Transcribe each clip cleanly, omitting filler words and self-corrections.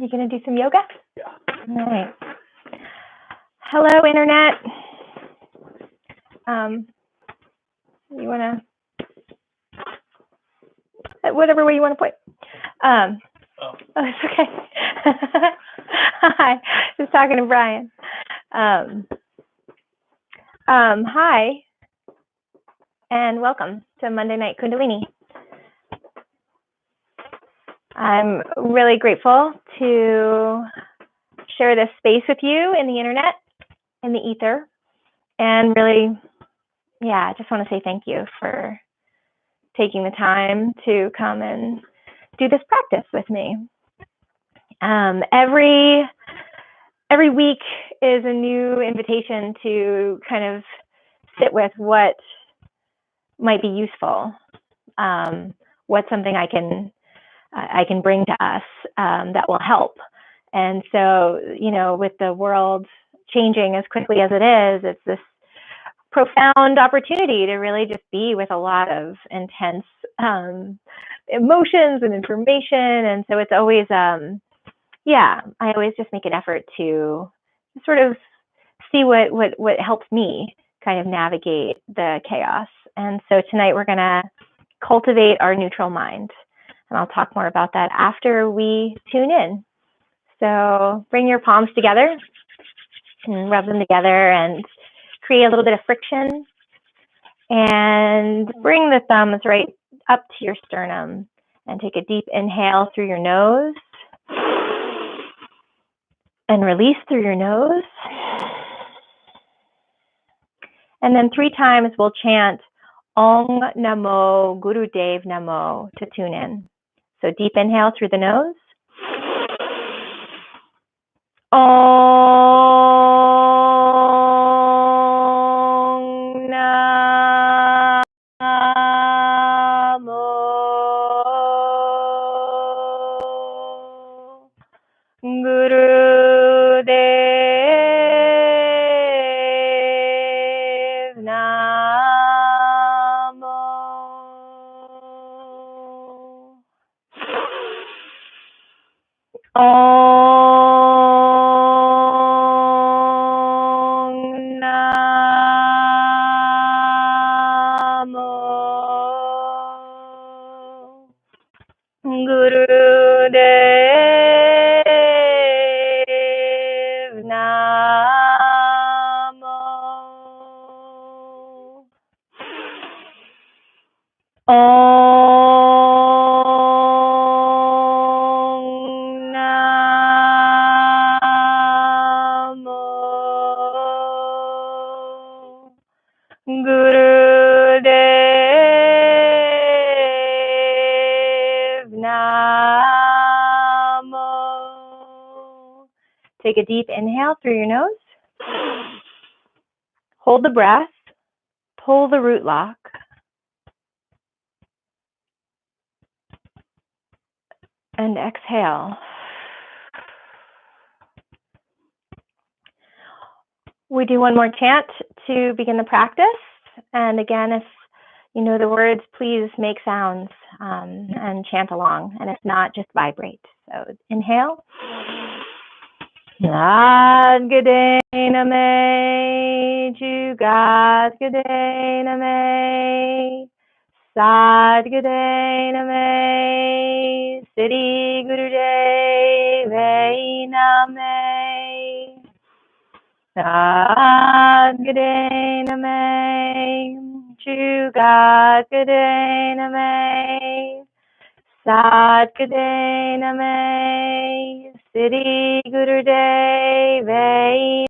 You gonna do some yoga? Yeah. All right. Hello, Internet. You wanna, whatever way you wanna put. Oh, it's okay. Hi, just talking to Brian. Hi, and welcome to Monday Night Kundalini. I'm really grateful to share this space with you in the internet, in the ether, and really, I just want to say thank you for taking the time to come and do this practice with me. Every week is a new invitation to kind of sit with what might be useful, what's something I can bring to us that will help. And so, with the world changing as quickly as it is, it's this profound opportunity to really just be with a lot of intense emotions and information. And so it's always, I always just make an effort to sort of see what helps me kind of navigate the chaos. And so tonight we're going to cultivate our neutral mind. And I'll talk more about that after we tune in. So bring your palms together and rub them together and create a little bit of friction. And bring the thumbs right up to your sternum and take a deep inhale through your nose and release through your nose. And then 3 times we'll chant Om Namo Gurudev Namo to tune in. So deep inhale through the nose. Om Namo Gurudev Namo. Gurudev Namo. Om Namo Gurudev Namo. Take a deep inhale through your nose. Hold the breath. Pull the root lock. And exhale. We do one more chant to begin the practice. And again, if you know the words, please make sounds and chant along. And if not, just vibrate. So inhale. Sadgadainame, Jugadgadainame, Sadgadainame, Siddhi Gurudevai Name, Sadgadainame, Jugadgadainame, Sadgadainame, Siddhi Gurudevai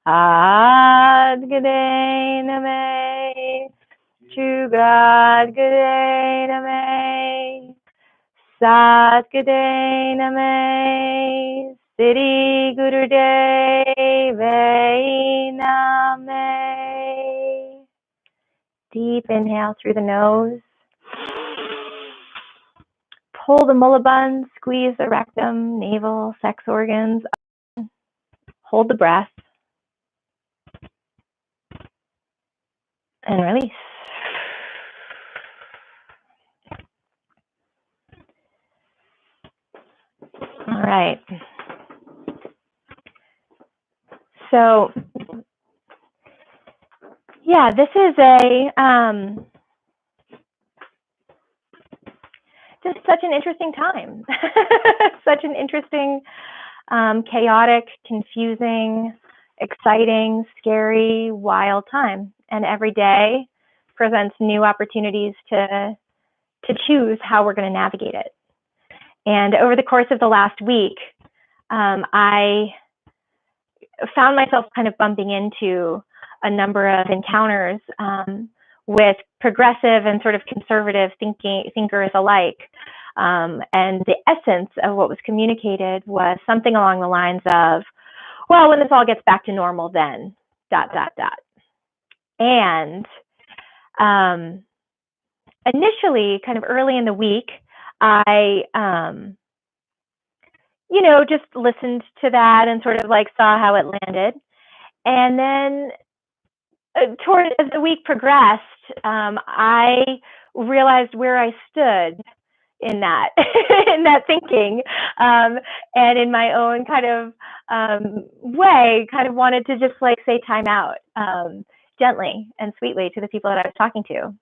Adgadainame, Jugadgadainame, Sadgadainame, Siddhi Gurudevai Name. Deep inhale through the nose. Pull the mullaband, squeeze the rectum, navel, sex organs. Hold the breath. And release. All right. So, yeah, this is just such an interesting time. Such an interesting, chaotic, confusing, exciting, scary, wild time. And every day presents new opportunities to choose how we're going to navigate it. And over the course of the last week, I found myself kind of bumping into a number of encounters with progressive and sort of conservative thinkers alike. And the essence of what was communicated was something along the lines of, well, when this all gets back to normal, then ... And initially, kind of early in the week, I just listened to that and sort of like saw how it landed. And then as the week progressed, I realized where I stood in that in that thinking, and in my own kind of way, kind of wanted to just like say time out, gently and sweetly to the people that I was talking to,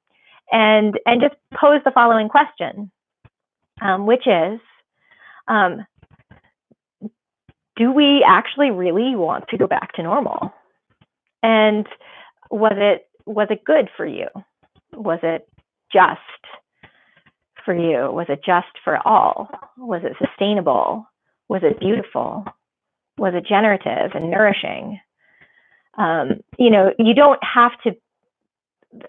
and just pose the following question, which is, do we actually really want to go back to normal? And was it good for you? Was it just for you? Was it just for all? Was it sustainable? Was it beautiful? Was it generative and nourishing? You don't have to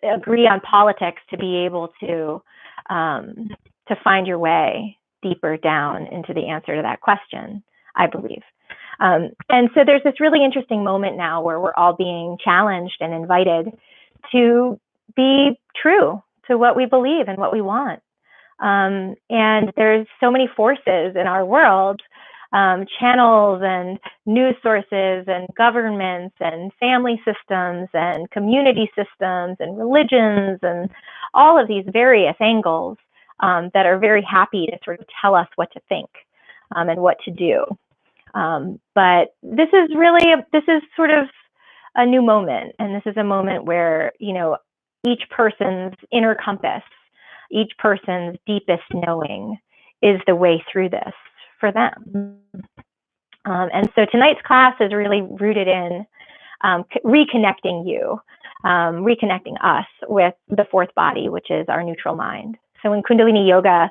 agree on politics to be able to find your way deeper down into the answer to that question, I believe. And so there's this really interesting moment now where we're all being challenged and invited to be true to what we believe and what we want. And there's so many forces in our world, channels and news sources and governments and family systems and community systems and religions and all of these various angles that are very happy to sort of tell us what to think and what to do. But this is sort of a new moment, and this is a moment where, each person's inner compass, each person's deepest knowing is the way through this for them. And so tonight's class is really rooted in reconnecting us with the fourth body, which is our neutral mind. So in Kundalini Yoga,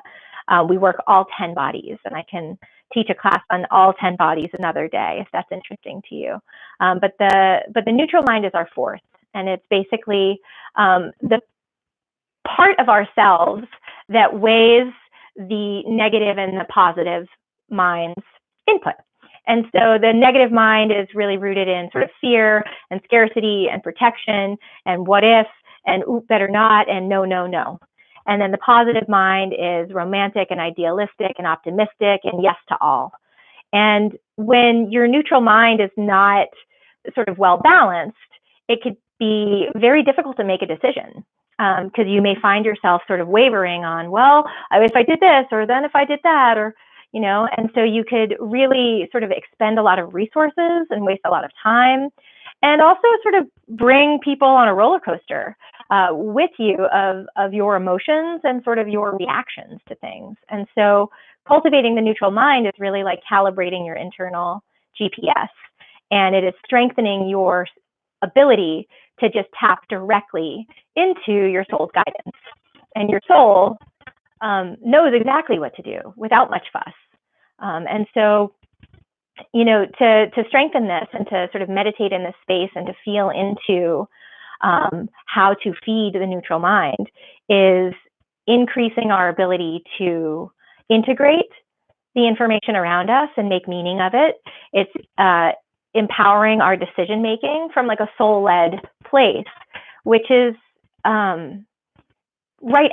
we work all 10 bodies, and I can teach a class on all 10 bodies another day if that's interesting to you. But the neutral mind is our fourth, and it's basically the part of ourselves that weighs the negative and the positive mind's input. And so the negative mind is really rooted in sort of fear and scarcity and protection and what if and oop, better not, and no, no, no. And then the positive mind is romantic and idealistic and optimistic and yes to all. And when your neutral mind is not sort of well balanced, it could be very difficult to make a decision, because you may find yourself sort of wavering on, well, if I did this, or then if I did that, or, and so you could really sort of expend a lot of resources and waste a lot of time, and also sort of bring people on a roller coaster with you of your emotions and sort of your reactions to things. And so cultivating the neutral mind is really like calibrating your internal GPS, and it is strengthening your ability to just tap directly into your soul's guidance. And your soul knows exactly what to do without much fuss. And so, to strengthen this and to sort of meditate in this space and to feel into how to feed the neutral mind is increasing our ability to integrate the information around us and make meaning of it. It's empowering our decision making from like a soul-led place, which is right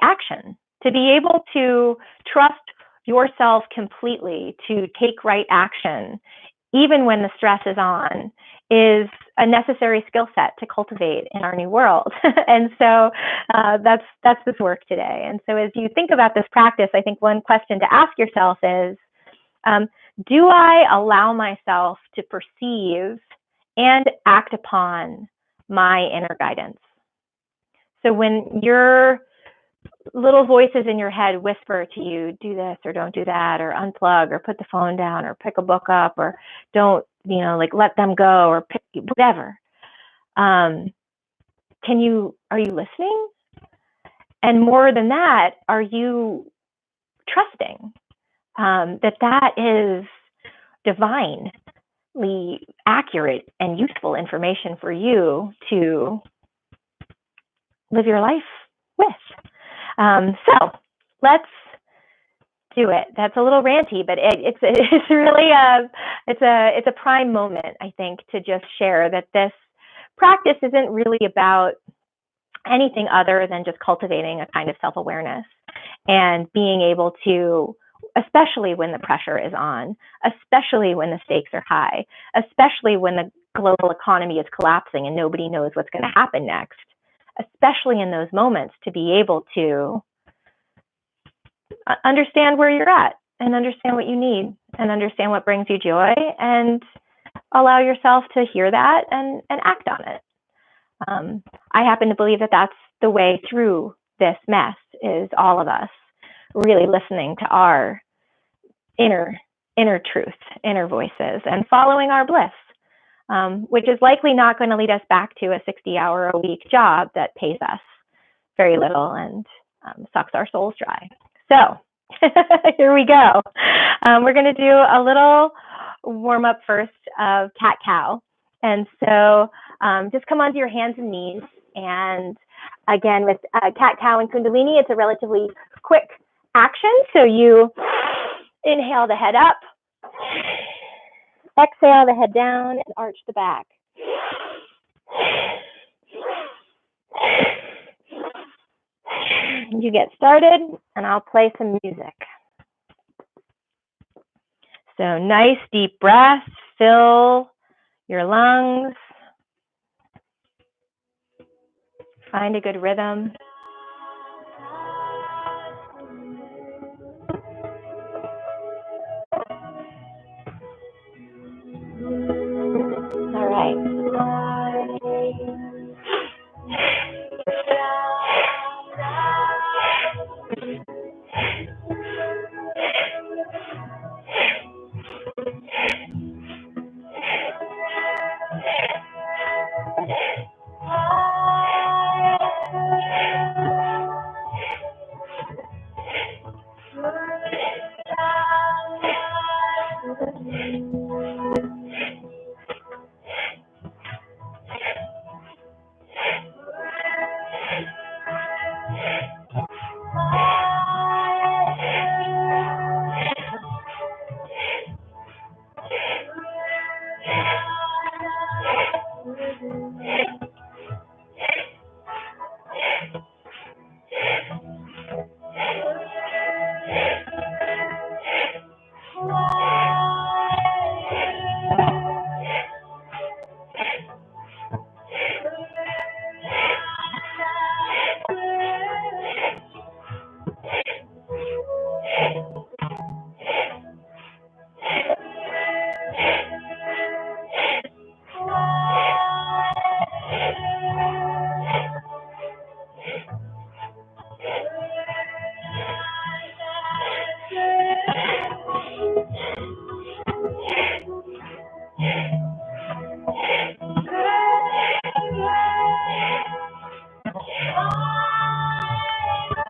action. To be able to trust yourself completely to take right action, even when the stress is on, is a necessary skill set to cultivate in our new world. And so that's this work today. And so as you think about this practice, I think one question to ask yourself is, Do I allow myself to perceive and act upon my inner guidance? So when your little voices in your head whisper to you, do this or don't do that, or unplug, or put the phone down, or pick a book up, or don't, like let them go, or pick whatever. Are you listening? And more than that, are you trusting that is divinely accurate and useful information for you to live your life with? So let's do it. That's a little ranty, but it's really it's a prime moment, I think, to just share that this practice isn't really about anything other than just cultivating a kind of self-awareness and being able to, especially when the pressure is on, especially when the stakes are high, especially when the global economy is collapsing and nobody knows what's going to happen next, especially in those moments, to be able to understand where you're at and understand what you need and understand what brings you joy and allow yourself to hear that and act on it. I happen to believe that that's the way through this mess, is all of us really listening to our inner truth, inner voices, and following our bliss, which is likely not going to lead us back to a 60-hour-a-week job that pays us very little and sucks our souls dry. So here we go. We're going to do a little warm-up first of cat-cow. And so just come onto your hands and knees. And again, with cat-cow and kundalini, it's a relatively quick action. So you inhale the head up, exhale the head down, and arch the back. You get started, and I'll play some music. So nice deep breaths, fill your lungs. Find a good rhythm. All right.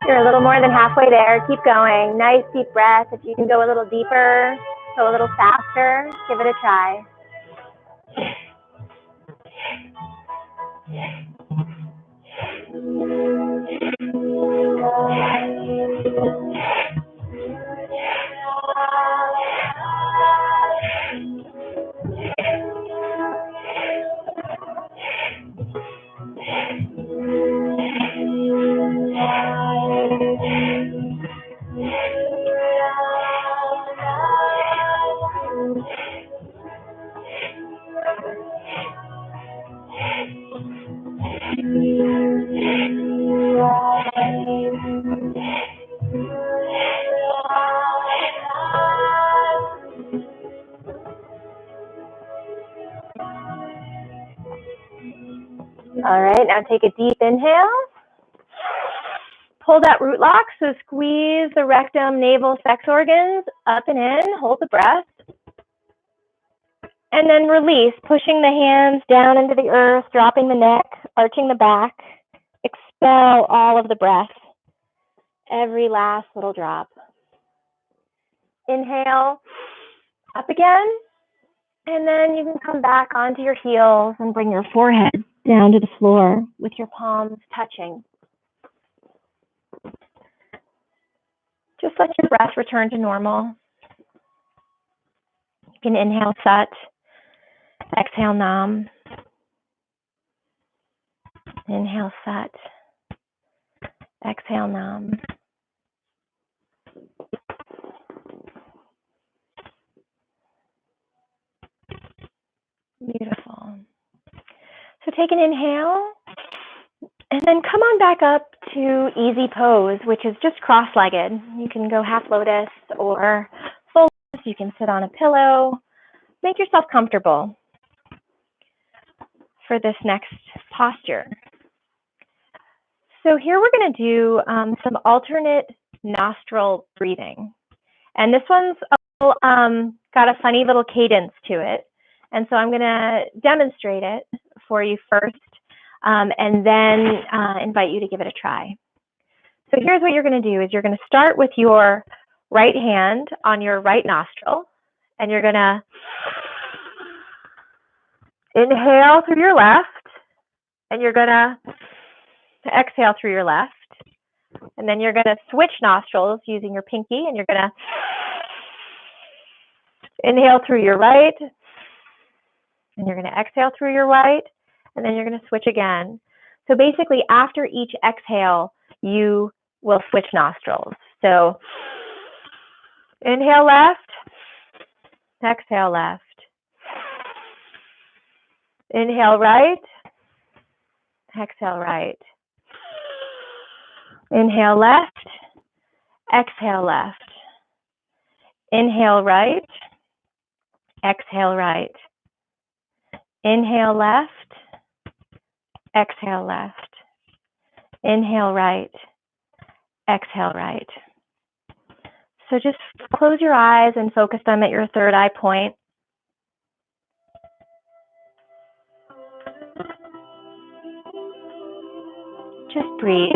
You're a little more than halfway there. Keep going. Nice deep breath. If you can go a little deeper, go a little faster, give it a try. All right, now take a deep inhale. Pull that root lock, so squeeze the rectum, navel, sex organs up and in. Hold the breath. And then release, pushing the hands down into the earth, dropping the neck, arching the back. Expel all of the breath, every last little drop. Inhale, up again. And then you can come back onto your heels and bring your forehead down to the floor with your palms touching. Just let your breath return to normal. You can inhale Sat, exhale Nam. Inhale Sat, exhale Nam. Beautiful. So take an inhale, and then come on back up to easy pose, which is just cross-legged. You can go half lotus or full lotus. You can sit on a pillow. Make yourself comfortable for this next posture. So here we're going to do some alternate nostril breathing. And this one's got a funny little cadence to it. And so I'm going to demonstrate it for you first, and then invite you to give it a try. So here's what you're going to do is you're going to start with your right hand on your right nostril, and you're going to inhale through your left, and you're going to exhale through your left. And then you're going to switch nostrils using your pinky, and you're going to inhale through your right, and you're going to exhale through your right, and then you're going to switch again. So basically, after each exhale, you will switch nostrils. So inhale left, exhale left. Inhale right, exhale right. Inhale left, exhale left. Inhale right, exhale right. Inhale left, exhale left. Inhale right, exhale right. So just close your eyes and focus them at your third eye point. Just breathe.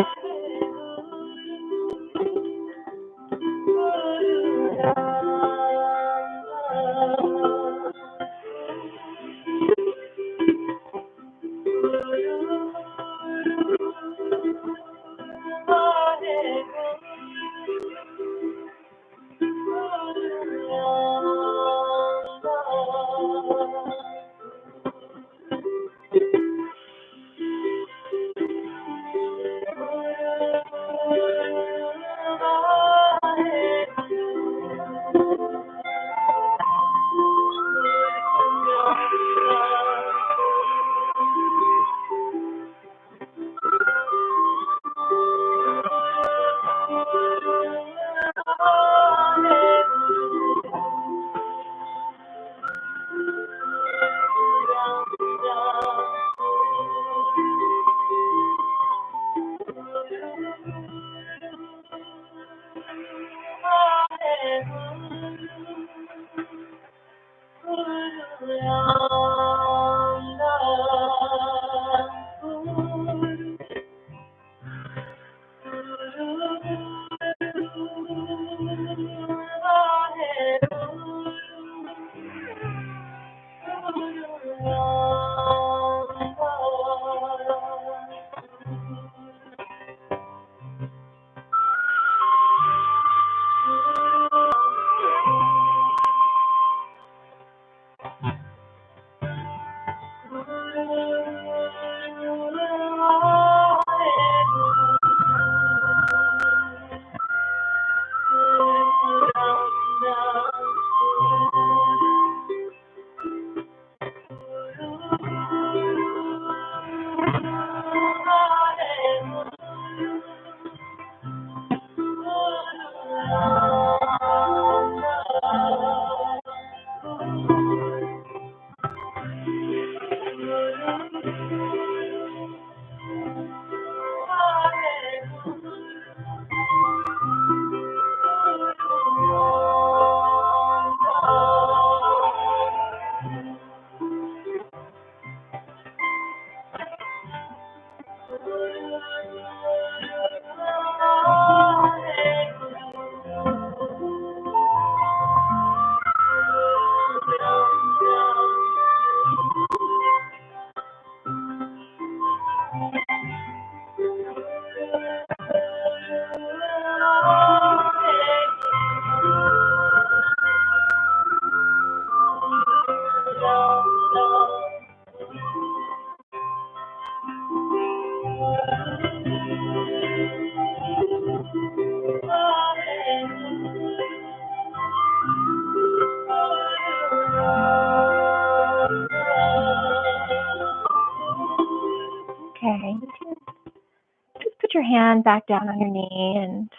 hand back down on your knee and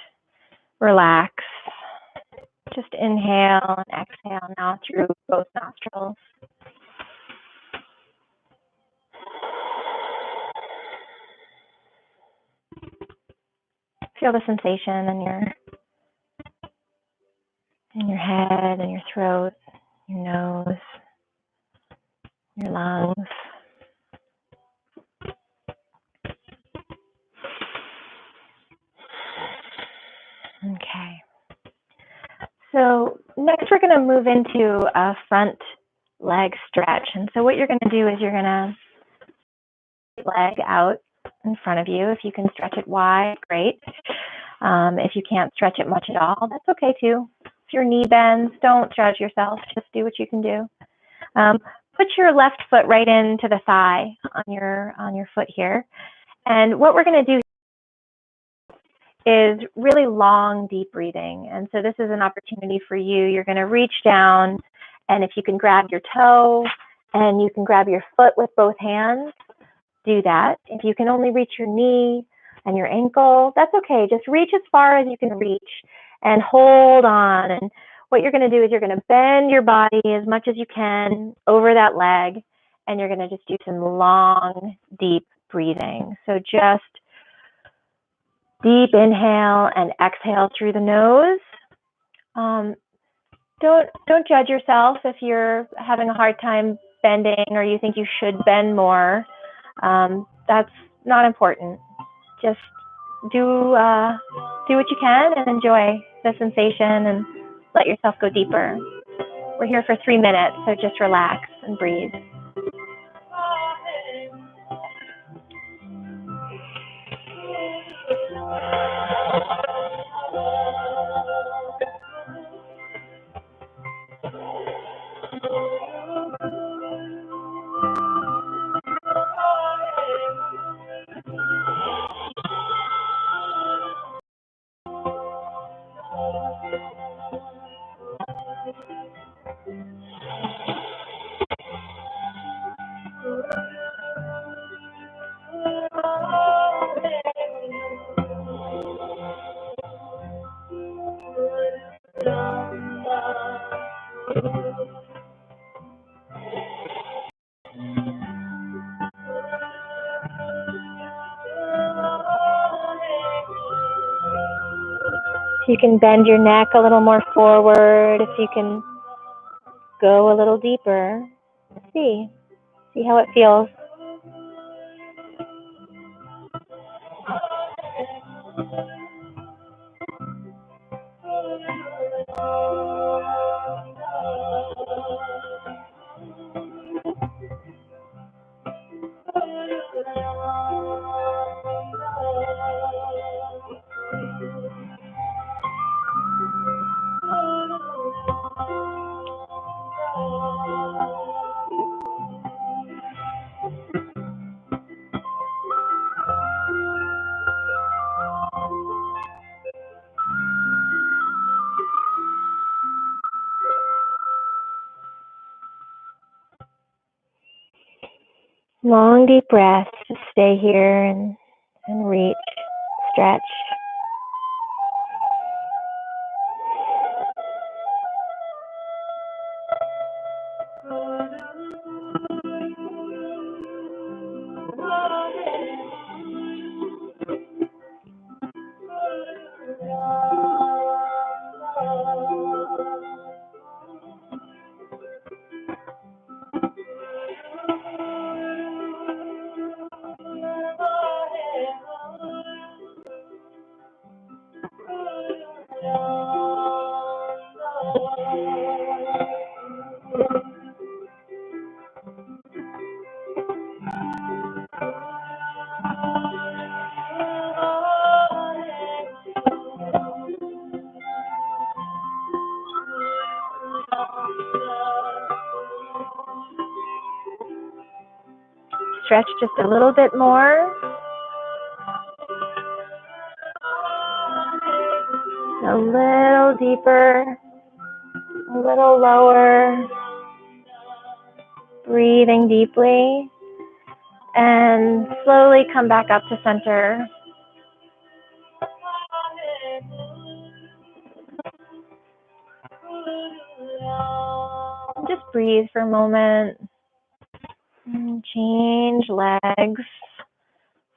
relax. Just inhale and exhale now through both nostrils. Feel the sensation in your head and your throat, your nose, your lungs. Okay. So next we're going to move into a front leg stretch. And so what you're going to do is you're going to leg out in front of you. If you can stretch it wide, great. If you can't stretch it much at all, that's okay too. If your knee bends, don't judge yourself. Just do what you can do. Put your left foot right into the thigh on your foot here. And what we're going to do is really long, deep breathing. And so this is an opportunity for you. You're going to reach down, and if you can grab your toe and you can grab your foot with both hands, do that. If you can only reach your knee and your ankle, that's okay. Just reach as far as you can reach and hold on. And what you're going to do is you're going to bend your body as much as you can over that leg, and you're going to just do some long, deep breathing. So just deep inhale and exhale through the nose. Don't judge yourself if you're having a hard time bending or you think you should bend more. That's not important. Just do what you can and enjoy the sensation and let yourself go deeper. We're here for 3 minutes, so just relax and breathe. If you can bend your neck a little more forward, if you can go a little deeper, see how it feels. Long, deep breaths. Just stay here and reach, stretch. Stretch just a little bit more. A little deeper, a little lower. Breathing deeply. And slowly come back up to center. just breathe for a moment. And change legs.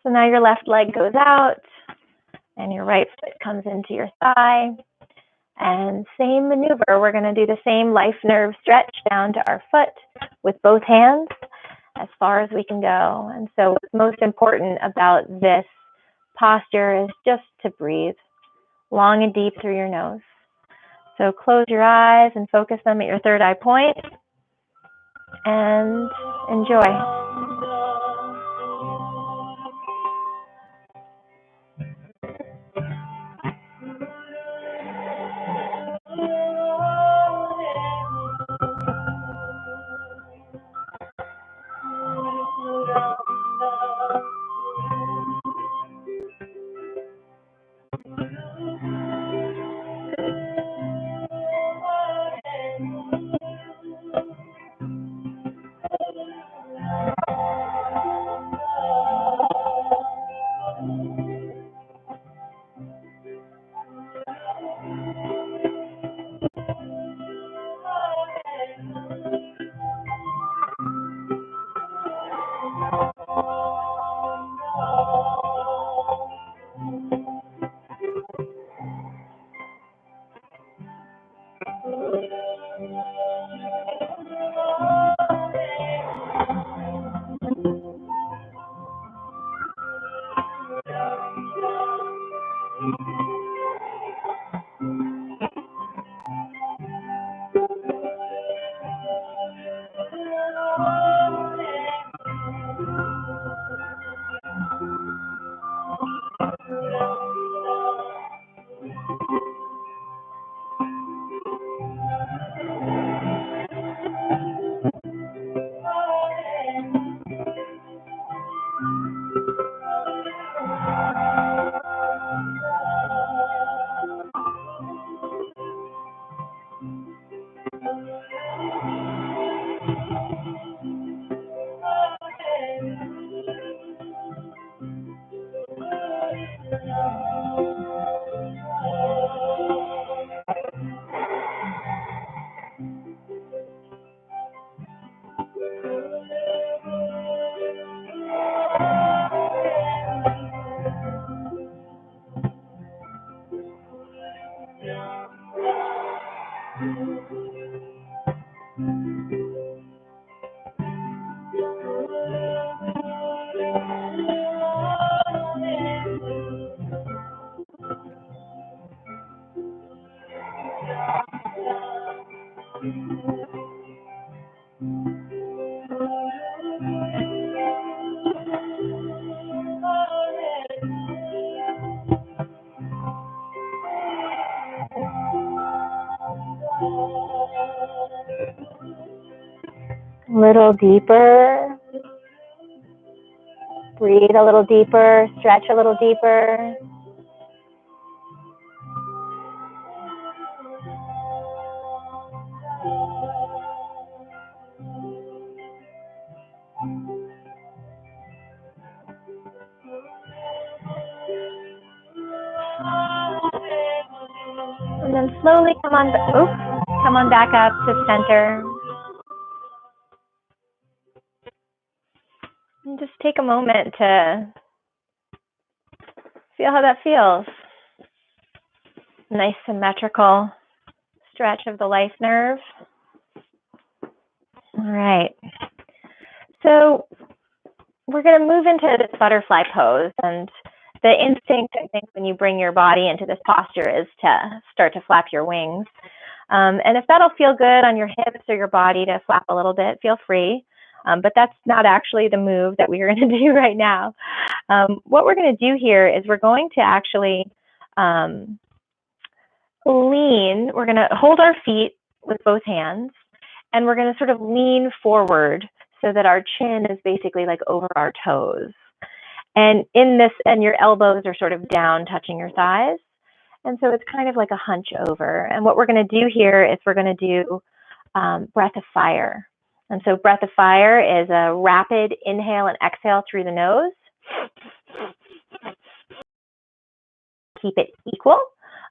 So now your left leg goes out and your right foot comes into your thigh. And same maneuver, we're going to do the same life nerve stretch down to our foot with both hands as far as we can go. And so what's most important about this posture is just to breathe long and deep through your nose. So close your eyes and focus them at your third eye point and enjoy. A little deeper. Breathe a little deeper, stretch a little deeper. And then slowly come on back up to center. And just take a moment to feel how that feels. Nice symmetrical stretch of the life nerve. All right. So we're going to move into this butterfly pose. And the instinct, I think, when you bring your body into this posture is to start to flap your wings. And if that'll feel good on your hips or your body to flap a little bit, feel free. But that's not actually the move that we're going to do right now. What we're going to do here is we're going to actually lean. We're going to hold our feet with both hands, and we're going to sort of lean forward so that our chin is basically like over our toes. And in this, and your elbows are sort of down touching your thighs. And so it's kind of like a hunch over. And what we're going to do here is we're going to do breath of fire. And so breath of fire is a rapid inhale and exhale through the nose. Keep it equal.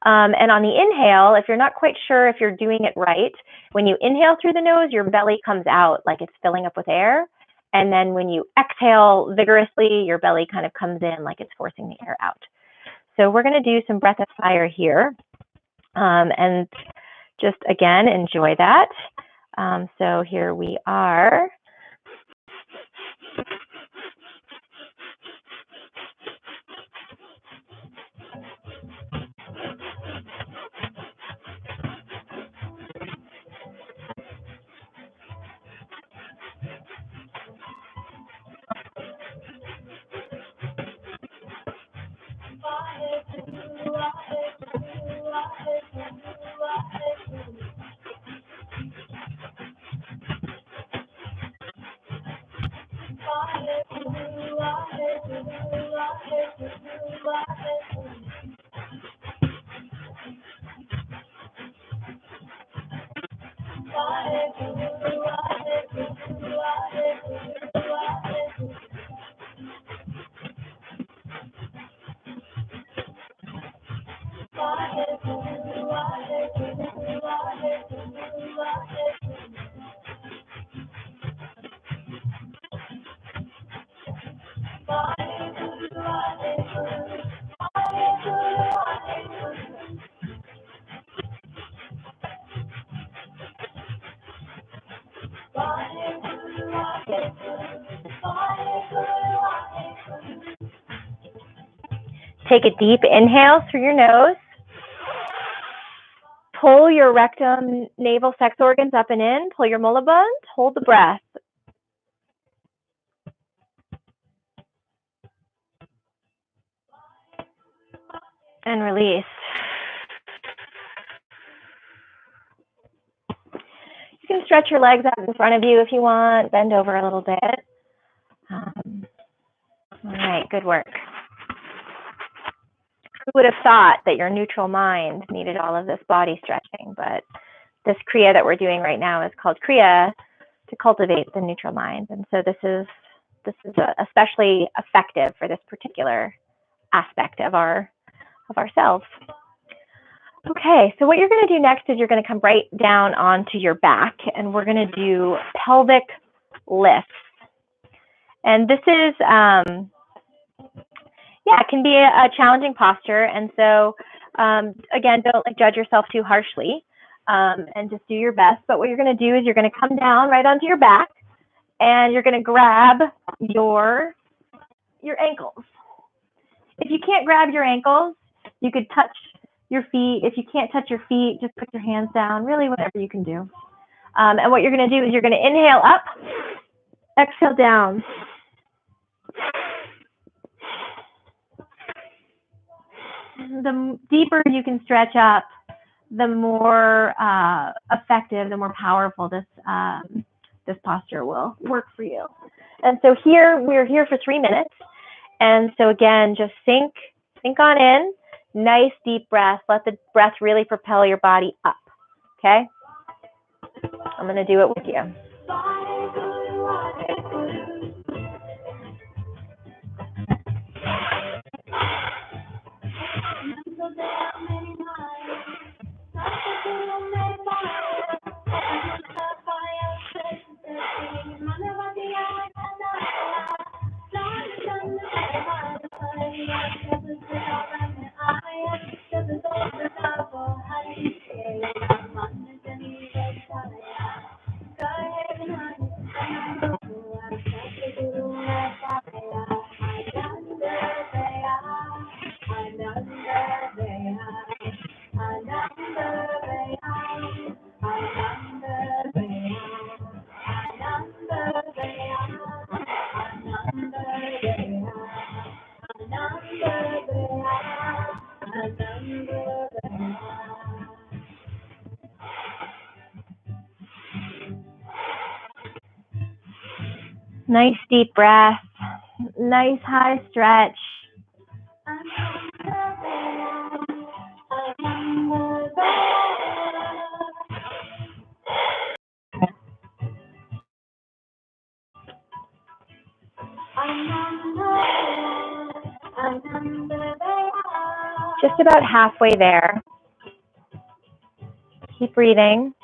And on the inhale, if you're not quite sure if you're doing it right, when you inhale through the nose, your belly comes out like it's filling up with air. And then when you exhale vigorously, your belly kind of comes in like it's forcing the air out. So we're going to do some breath of fire here. And just, again, enjoy that. So here we are. Take a deep inhale through your nose. Pull your rectum, navel, sex organs up and in. Pull your mullaband. Hold the breath. And release. You can stretch your legs out in front of you if you want. Bend over a little bit. All right, good work. Who would have thought that your neutral mind needed all of this body stretching? But this Kriya that we're doing right now is called Kriya to cultivate the neutral mind. And so this is especially effective for this particular aspect of ourselves. Okay, so what you're going to do next is you're going to come right down onto your back, and we're going to do pelvic lifts. And this is, it can be a challenging posture. And so, again, don't judge yourself too harshly, and just do your best. But what you're going to do is you're going to come down right onto your back, and you're going to grab your ankles. If you can't grab your ankles, you could touch your feet. If you can't touch your feet, just put your hands down, really whatever you can do. And what you're going to do is you're going to inhale up, exhale down. The deeper you can stretch up, the more effective, the more powerful this posture will work for you. And so here, we're here for 3 minutes. And so again, just sink on in, nice deep breath. Let the breath really propel your body up, okay? I'm going to do it with you. Nice deep breath, nice high stretch. Just about halfway there. Keep breathing.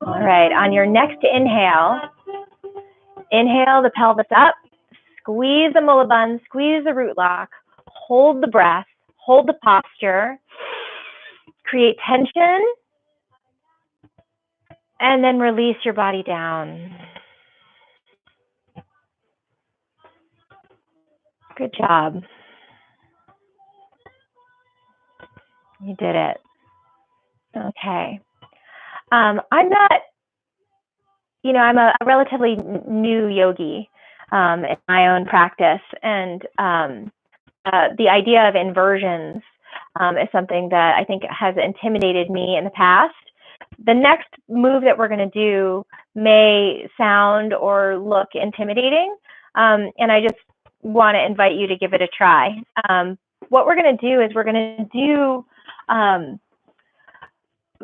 All right, on your next inhale, inhale the pelvis up, squeeze the mullaband, squeeze the root lock, hold the breath, hold the posture, create tension, and then release your body down. Good job. You did it. Okay. I'm not, I'm a relatively new yogi in my own practice, and the idea of inversions is something that I think has intimidated me in the past. The next move that we're going to do may sound or look intimidating, and I just want to invite you to give it a try. What we're going to do is we're going to do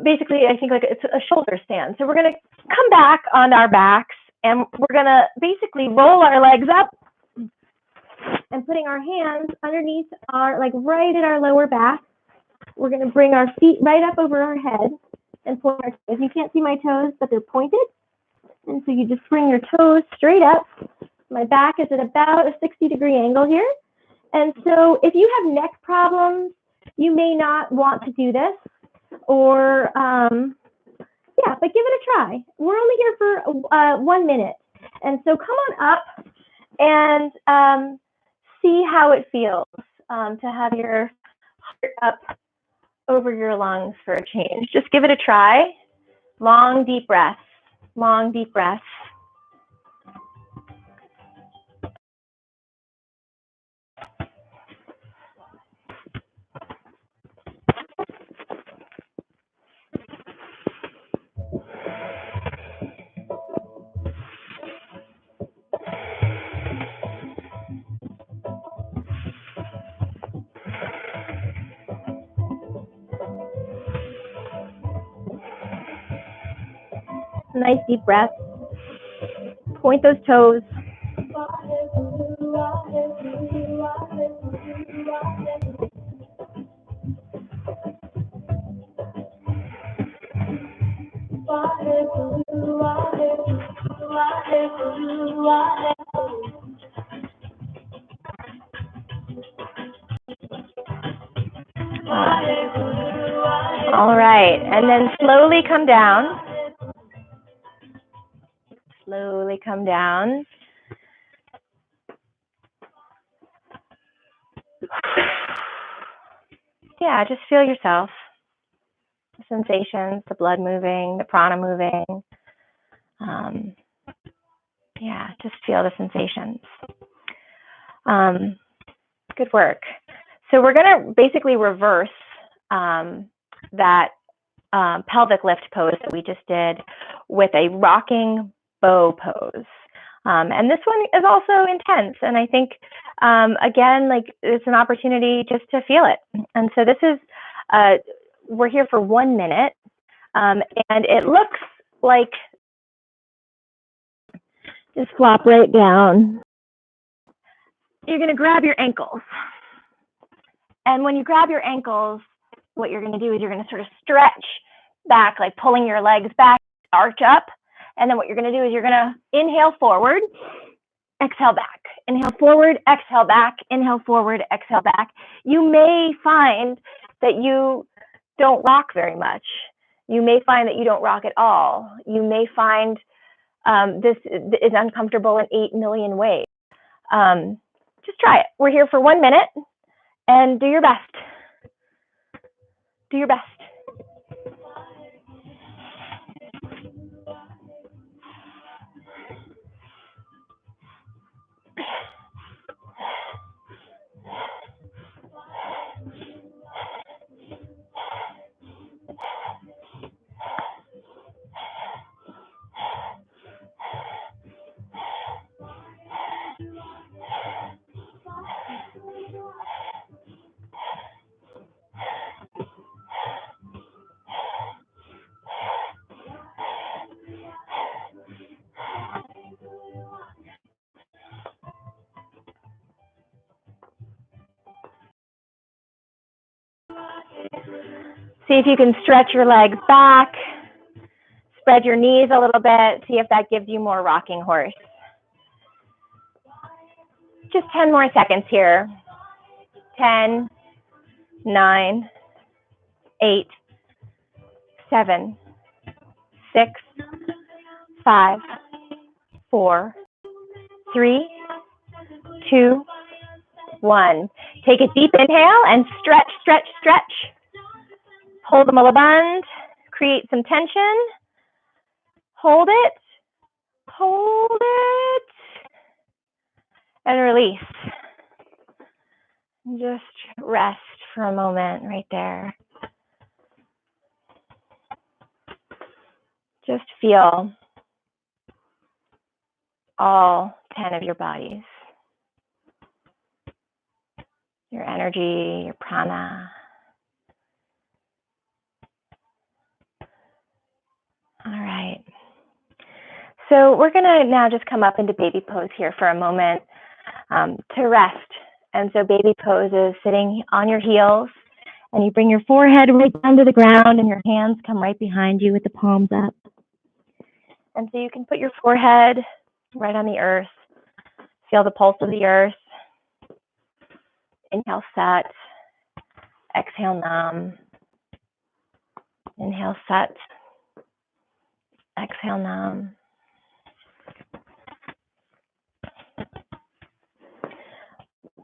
basically, I think like it's a shoulder stand. So we're going to come back on our backs, and we're going to basically roll our legs up and putting our hands underneath our, like right at our lower back. We're going to bring our feet right up over our head and point our toes. You can't see my toes, but they're pointed. And so you just bring your toes straight up. My back is at about a 60-degree angle here. And so if you have neck problems, you may not want to do this, or yeah, but give it a try. We're only here for 1 minute. And so come on up and see how it feels to have your heart up over your lungs for a change. Just give it a try. Long, deep breaths. Long, deep breaths. Nice deep breath. Point those toes. All right, and then slowly come down. Slowly come down. Yeah, just feel yourself. The sensations, the blood moving, the prana moving. Yeah, just feel the sensations. Good work. So we're going to basically reverse that pelvic lift pose that we just did with a rocking bow pose. And this one is also intense. And I think, again, like it's an opportunity just to feel it. And so this is, we're here for 1 minute. And it looks like, just flop right down. You're going to grab your ankles. And when you grab your ankles, what you're going to do is you're going to sort of stretch back, like pulling your legs back, arch up. And then what you're going to do is you're going to inhale forward, exhale back. Inhale forward, exhale back. Inhale forward, exhale back. You may find that you don't rock very much. You may find that you don't rock at all. You may find this is uncomfortable in 8 million ways. Just try it. We're here for 1 minute, and do your best. Do your best. See if you can stretch your legs back, spread your knees a little bit, see if that gives you more rocking horse. Just 10 more seconds here. 10, 9, 8, 7, 6, 5, 4, 3, 2, 1. Take a deep inhale and stretch, stretch, stretch. Hold the mulaband. Create some tension. Hold it. Hold it. And release. Just rest for a moment right there. Just feel all 10 of your bodies. Your energy, your prana. All right. So we're going to now just come up into baby pose here for a moment to rest. And so baby pose is sitting on your heels, and you bring your forehead right down to the ground, and your hands come right behind you with the palms up. And so you can put your forehead right on the earth. Feel the pulse of the earth. Inhale, set. Exhale, nam. Inhale, set. Exhale, nam.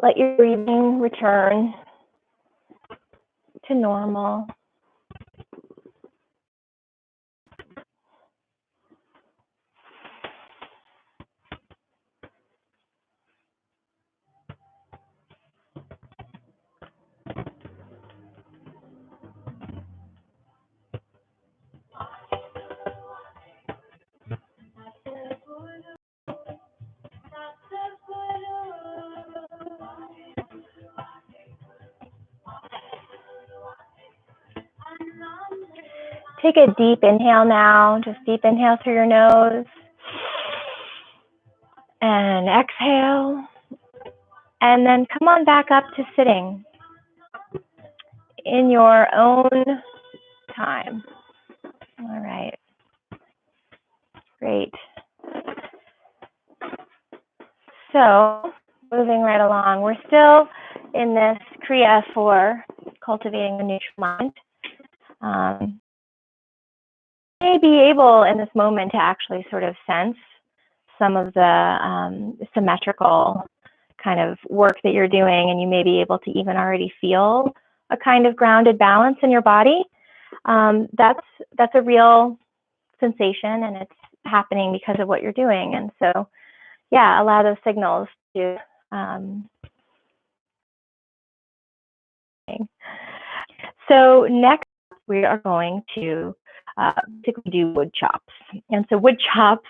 Let your breathing return to normal. Take a deep inhale now. Just deep inhale through your nose. And exhale. And then come on back up to sitting in your own time. All right. Great. So, moving right along, we're still in this Kriya for cultivating a neutral mind. May be able in this moment to actually sort of sense some of the symmetrical kind of work that you're doing, and you may be able to even already feel a kind of grounded balance in your body. That's a real sensation, and it's happening because of what you're doing. And so, yeah, allow those signals to So next, we are going to do wood chops. And so wood chops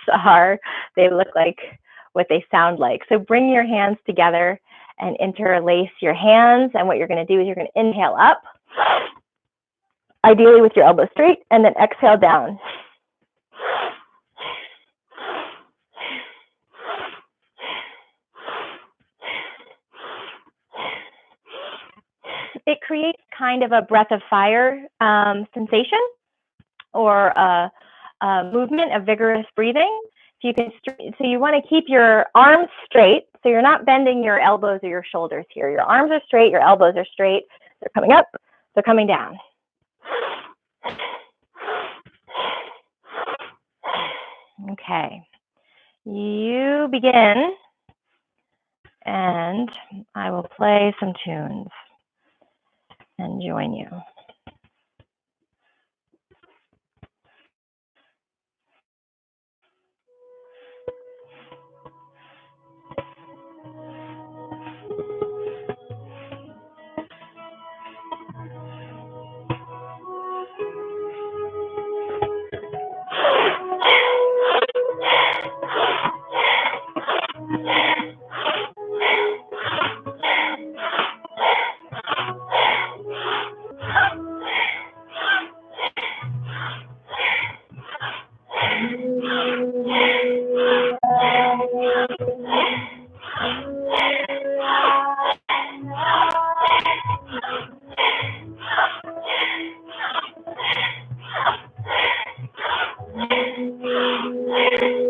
they look like what they sound like. So bring your hands together and interlace your hands. And what you're going to do is you're going to inhale up, ideally with your elbows straight, and then exhale down. It creates kind of a breath of fire sensation, or a movement of vigorous breathing. If you can, so you want to keep your arms straight, so you're not bending your elbows or your shoulders here. Your arms are straight, your elbows are straight. They're coming up, they're coming down. Okay, you begin, and I will play some tunes and join you.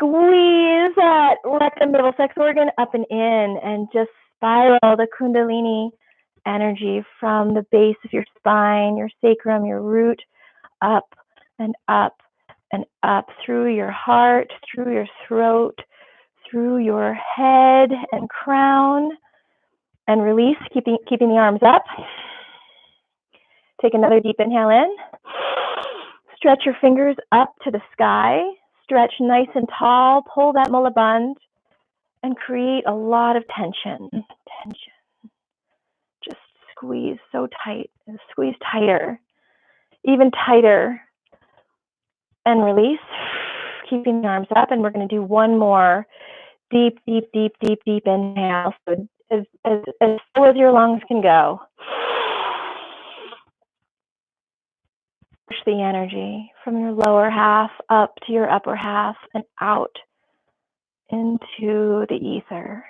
Squeeze that rectum middle sex organ up and in, and just spiral the Kundalini energy from the base of your spine, your sacrum, your root, up and up and up through your heart, through your throat, through your head and crown, and release, keeping the arms up. Take another deep inhale in. Stretch your fingers up to the sky. Stretch nice and tall. Pull that mulaband and create a lot of tension. Just squeeze so tight. Squeeze tighter. Even tighter. And release. Keeping the arms up. And we're going to do one more deep inhale. So as full as your lungs can go. Push the energy from your lower half up to your upper half and out into the ether.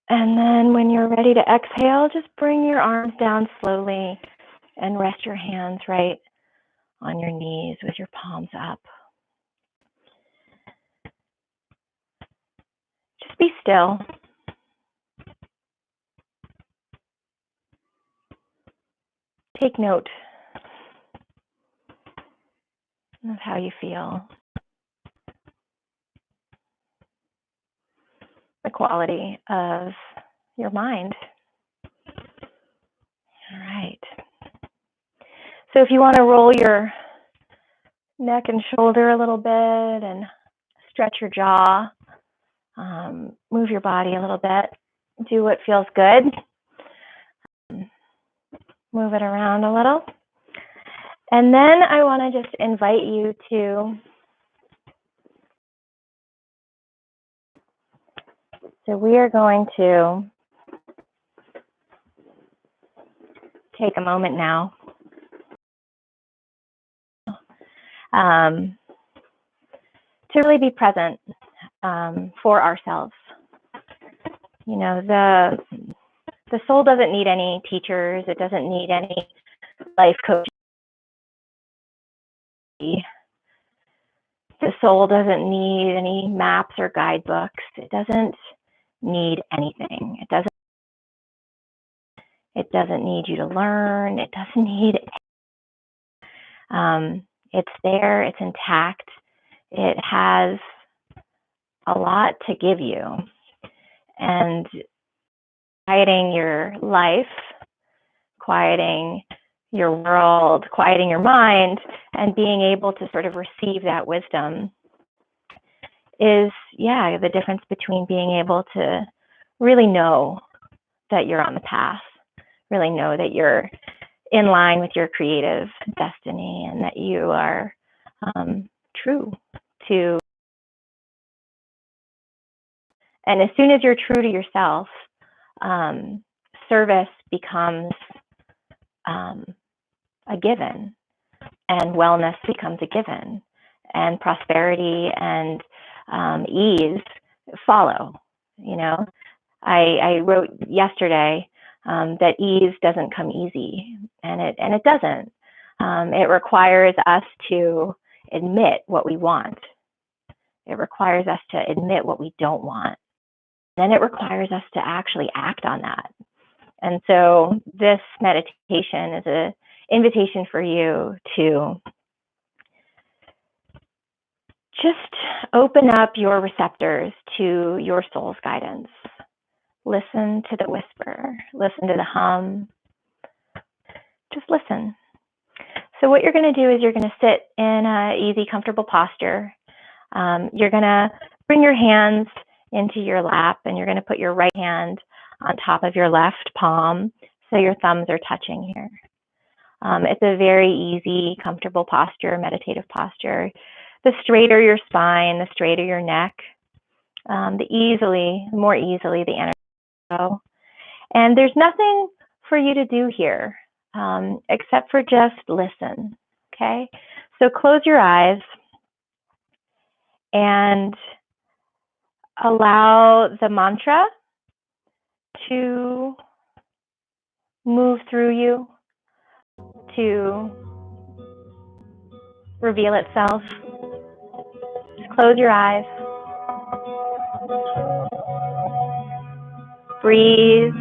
And then when you're ready to exhale, just bring your arms down slowly and rest your hands right on your knees with your palms up. Just be still. Take note of how you feel. The quality of your mind. All right. So if you want to roll your neck and shoulder a little bit and stretch your jaw, move your body a little bit, do what feels good. Move it around a little. And then I want to just invite you to, so we are going to take a moment now to really be present for ourselves. You know, the soul doesn't need any teachers. It doesn't need any life coach. The soul doesn't need any maps or guidebooks. It doesn't need anything. It doesn't need you to learn. It doesn't need. It's there. It's intact. It has a lot to give you, and quieting your life, quieting your world, quieting your mind, and being able to sort of receive that wisdom is, yeah, the difference between being able to really know that you're on the path, really know that you're in line with your creative destiny, and that you are true to. And as soon as you're true to yourself, service becomes a given, and wellness becomes a given, and prosperity and ease follow. You know, I wrote yesterday that ease doesn't come easy, and it doesn't. It requires us to admit what we want. It requires us to admit what we don't want. Then it requires us to actually act on that. And so this meditation is an invitation for you to just open up your receptors to your soul's guidance. Listen to the whisper, listen to the hum, just listen. So what you're going to do is you're going to sit in an easy, comfortable posture. You're going to bring your hands into your lap, and you're going to put your right hand on top of your left palm, so your thumbs are touching here. It's a very easy, comfortable posture, meditative posture. The straighter your spine, the straighter your neck, the more easily the energy will go. And there's nothing for you to do here except for just listen, okay? So close your eyes and allow the mantra to move through you, to reveal itself. close your eyes. Breathe.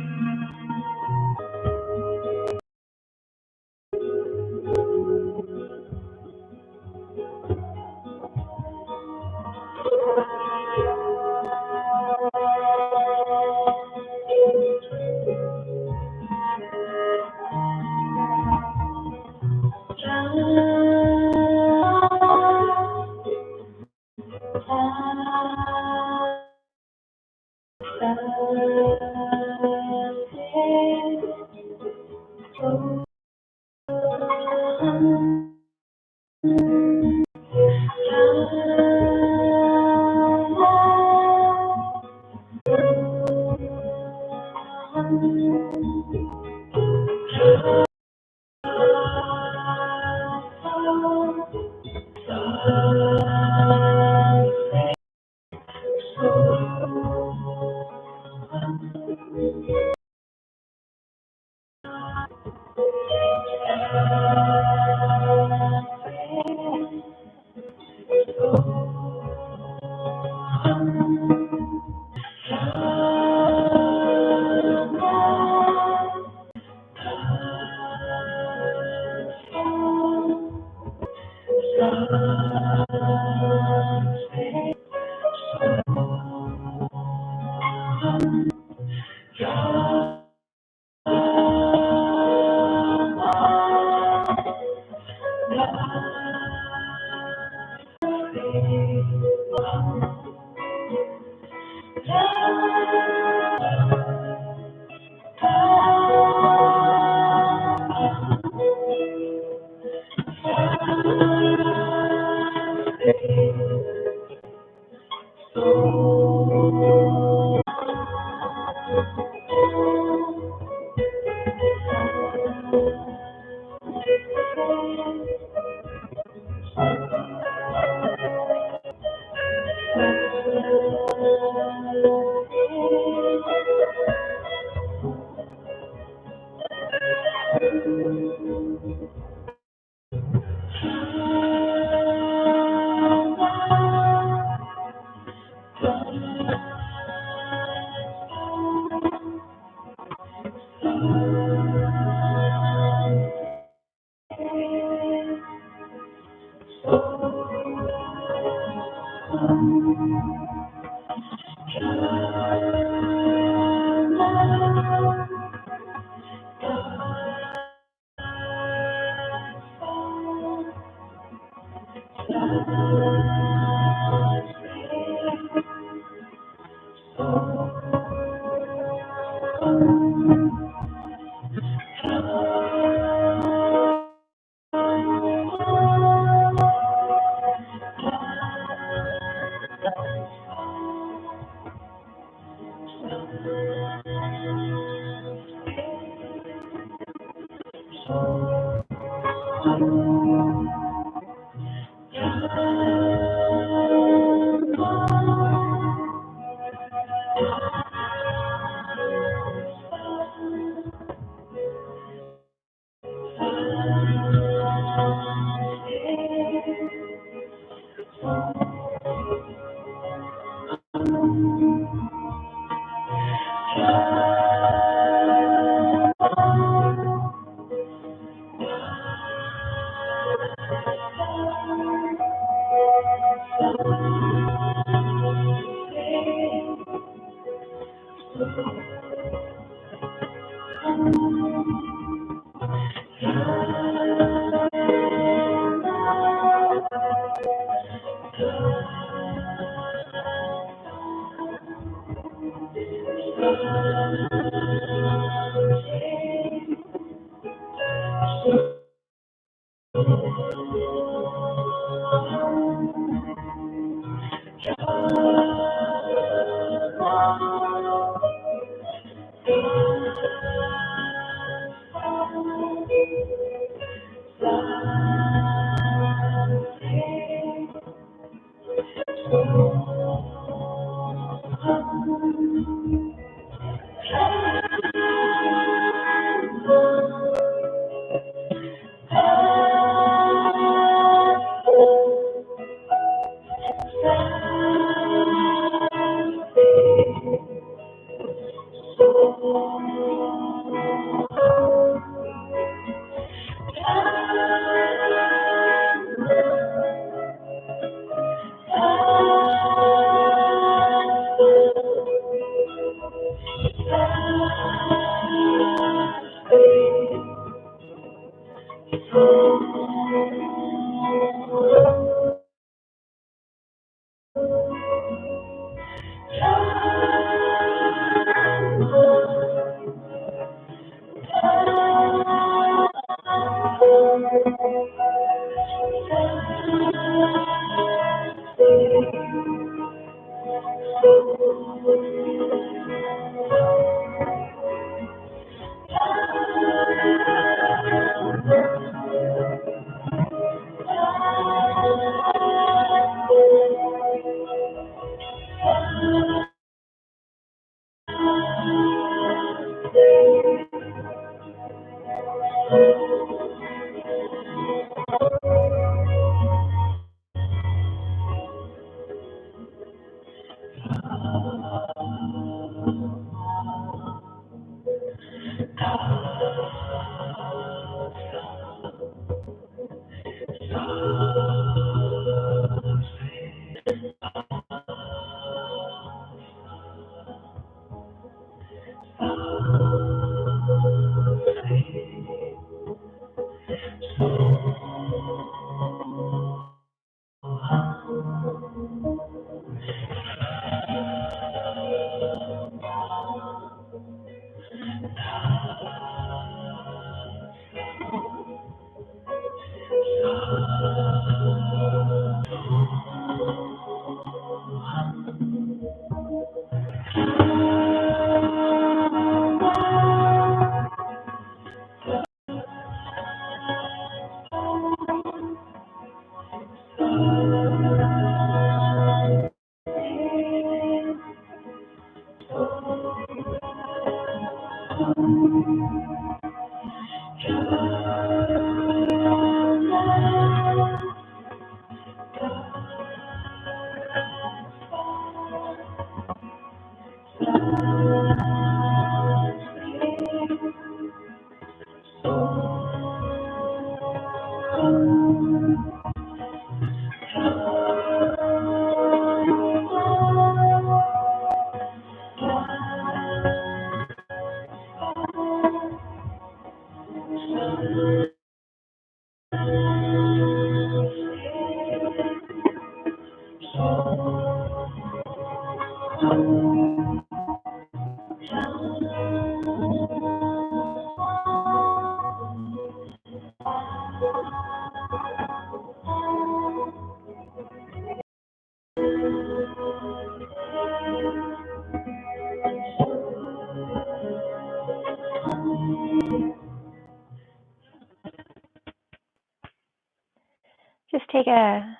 Just take a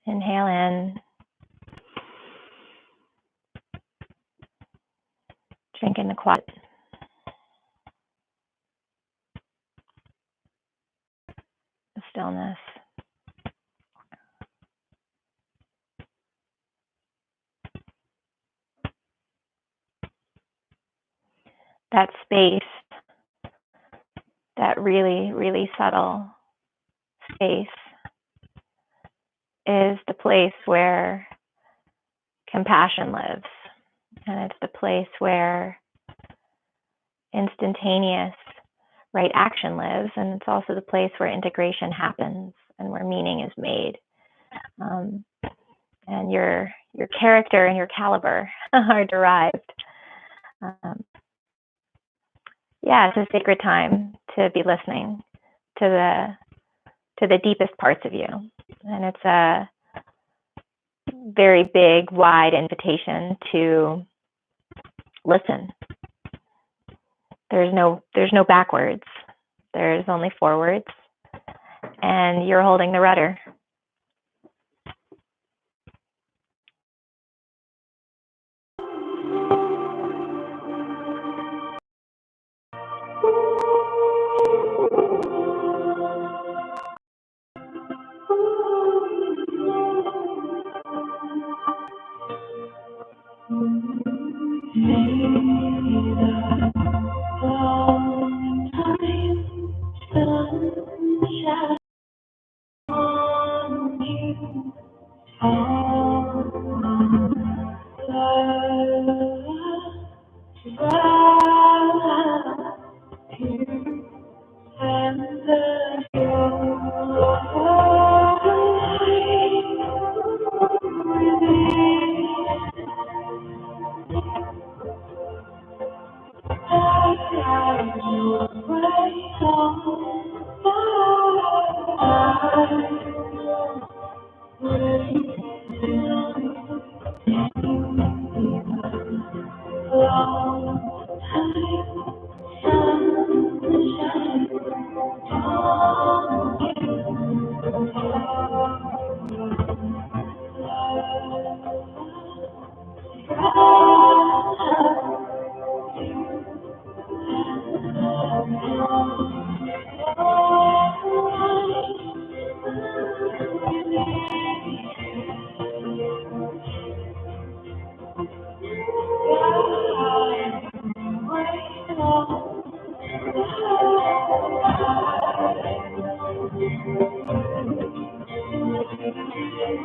inhale in, drink in the quiet, the stillness. That space, that really, really subtle space, is the place where compassion lives. And it's the place where instantaneous right action lives. And it's also the place where integration happens and where meaning is made. And your character and your caliber are derived. Yeah, it's a sacred time to be listening to the deepest parts of you. And it's a very big, wide invitation to listen. There's no backwards. There's only forwards. And you're holding the rudder.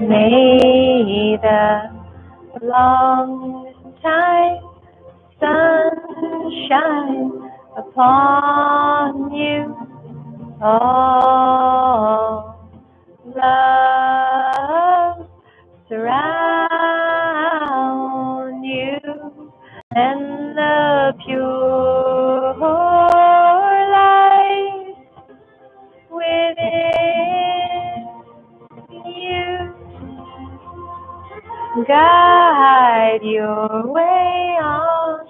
May the long time sun shine upon you. All love surround you, and the pure light within you guide your way on,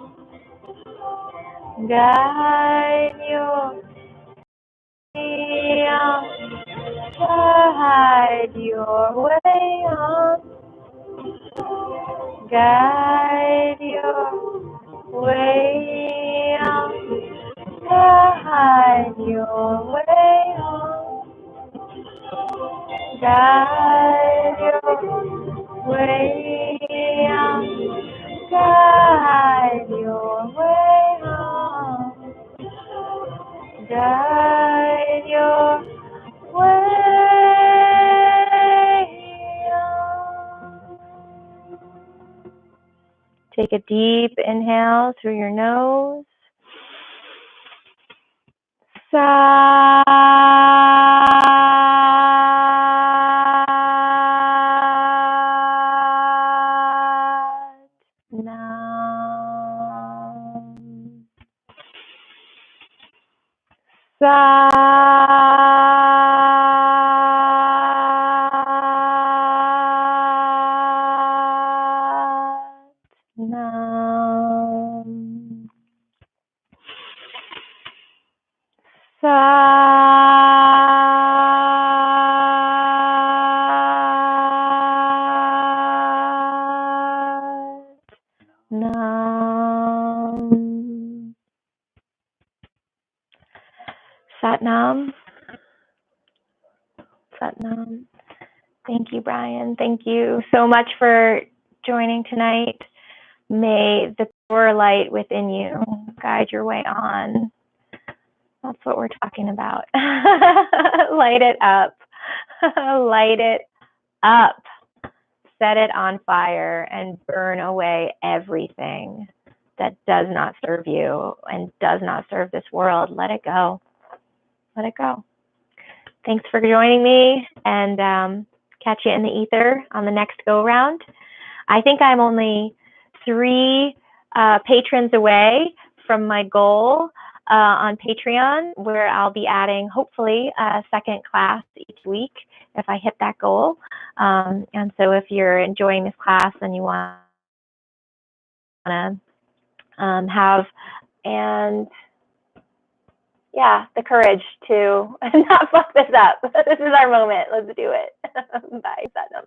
guide your way on, guide your way on, guide your way on, guide your way on, guide your way on, guide your way on, guide your way on. Take a deep inhale through your nose. Sigh. Nam. Nam. Satnam. Satnam. Thank you, Brian. Thank you so much for joining tonight. May the pure light within you guide your way on. That's what we're talking about. Light it up. Light it up. Set it on fire and burn away everything that does not serve you and does not serve this world. Let it go. Let it go. Thanks for joining me, and catch you in the ether on the next go round. I think I'm only 3 patrons away from my goal on Patreon, where I'll be adding hopefully a second class each week if I hit that goal. And so if you're enjoying this class and you want to have, and yeah, the courage to not fuck this up. This is our moment. Let's do it. Bye, Satnam.